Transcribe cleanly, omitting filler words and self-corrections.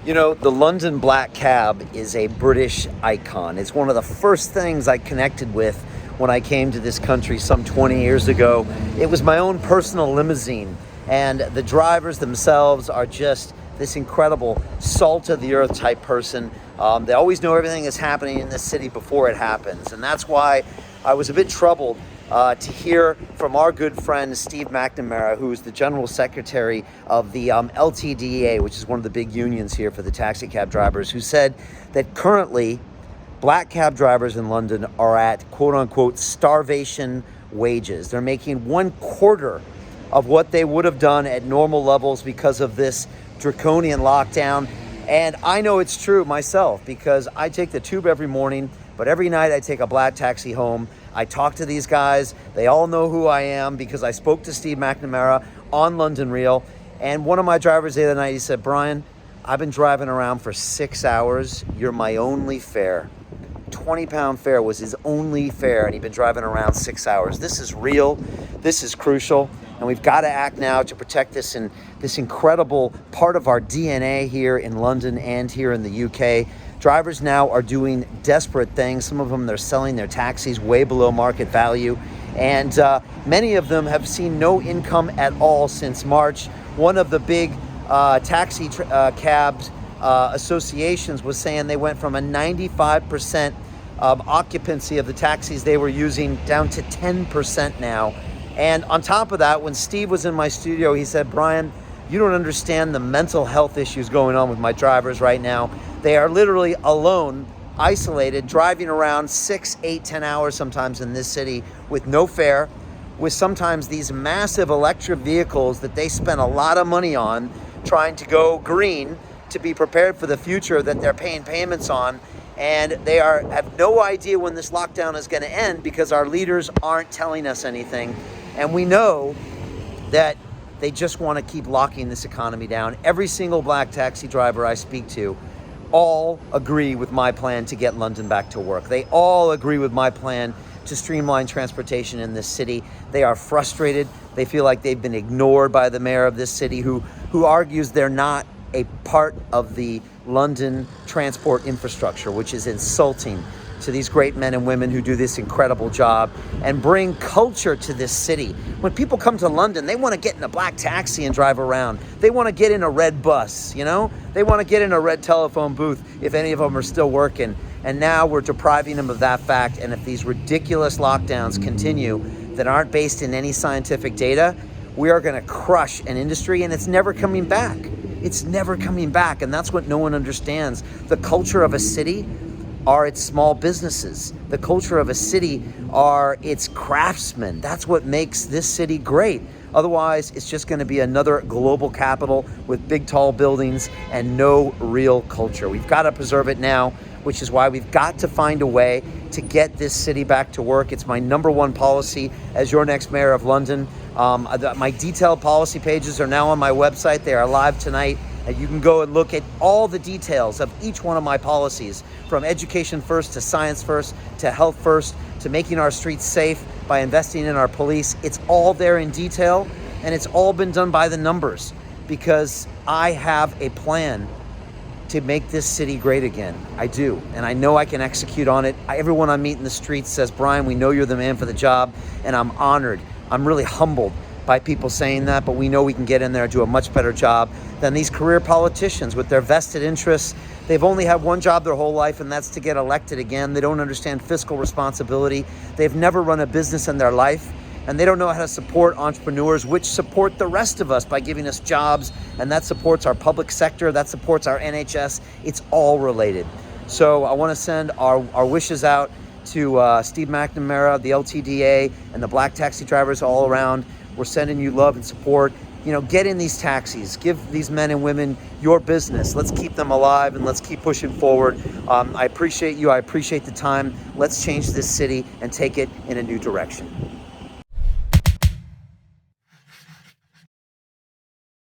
You know, the London black cab is a British icon. It's one of the first things I connected with when I came to this country some 20 years ago. It was my own personal limousine, and the drivers themselves are just this incredible salt of the earth type person. They always know everything that's happening in this city before it happens, and that's why I was a bit troubled to hear from our good friend Steve McNamara, who's the General Secretary of the LTDA, which is one of the big unions here for the taxi cab drivers, who said that currently black cab drivers in London are at quote-unquote starvation wages. They're making 1/4 of what they would have done at normal levels because of this draconian lockdown. And I know it's true myself because I take the tube every morning, but every night I take a black taxi home. I talk to these guys. They all know who I am because I spoke to Steve McNamara on London Real. And one of my drivers the other night, he said, "Brian, I've been driving around for 6 hours. You're my only fare." £20 fare was his only fare, and he'd been driving around 6 hours. This is real. This is crucial. And we've got to act now to protect this incredible part of our DNA here in London and here in the UK. Drivers now are doing desperate things. Some of them, they're selling their taxis way below market value. And many of them have seen no income at all since March. One of the big taxi cabs associations was saying they went from a 95% occupancy of the taxis they were using down to 10% now. And on top of that, when Steve was in my studio, he said, "Brian, you don't understand the mental health issues going on with my drivers right now. They are literally alone, isolated, driving around 6, 8, 10 hours sometimes in this city with no fare, with sometimes these massive electric vehicles that they spend a lot of money on trying to go green to be prepared for the future that they're paying payments on. And they have no idea when this lockdown is going to end because our leaders aren't telling us anything. And we know that they just want to keep locking this economy down. Every single black taxi driver I speak to all agree with my plan to get London back to work. They all agree with my plan to streamline transportation in this city. They are frustrated. They feel like they've been ignored by the mayor of this city who argues they're not a part of the London transport infrastructure, which is insulting to these great men and women who do this incredible job and bring culture to this city. When people come to London, they want to get in a black taxi and drive around. They want to get in a red bus, you know? They want to get in a red telephone booth if any of them are still working. And now we're depriving them of that fact. And if these ridiculous lockdowns continue that aren't based in any scientific data, we are going to crush an industry, and it's never coming back. It's never coming back. And that's what no one understands. The culture of a city are its small businesses. The culture of a city are its craftsmen. That's what makes this city great. Otherwise, it's just going to be another global capital with big, tall buildings and no real culture. We've got to preserve it now, which is why we've got to find a way to get this city back to work. It's my #1 policy as your next mayor of London. My detailed policy pages are now on my website. They are live tonight. And you can go and look at all the details of each one of my policies, from education first to science first to health first to making our streets safe by investing in our police. It's all there in detail, and it's all been done by the numbers because I have a plan to make this city great again. I do, and I know I can execute on it. Everyone I meet in the streets says, "Brian, we know you're the man for the job," and I'm honored. I'm really humbled by people saying that, but we know we can get in there and do a much better job than these career politicians with their vested interests. They've only had one job their whole life, and that's to get elected again. They don't understand fiscal responsibility. They've never run a business in their life, and they don't know how to support entrepreneurs, which support the rest of us by giving us jobs, and that supports our public sector, that supports our NHS. It's all related. So I want to send our wishes out to Steve McNamara, the LTDA, and the black taxi drivers all around. We're sending you love and support. You know, get in these taxis. Give these men and women your business. Let's keep them alive and let's keep pushing forward. I appreciate you. I appreciate the time. Let's change this city and take it in a new direction.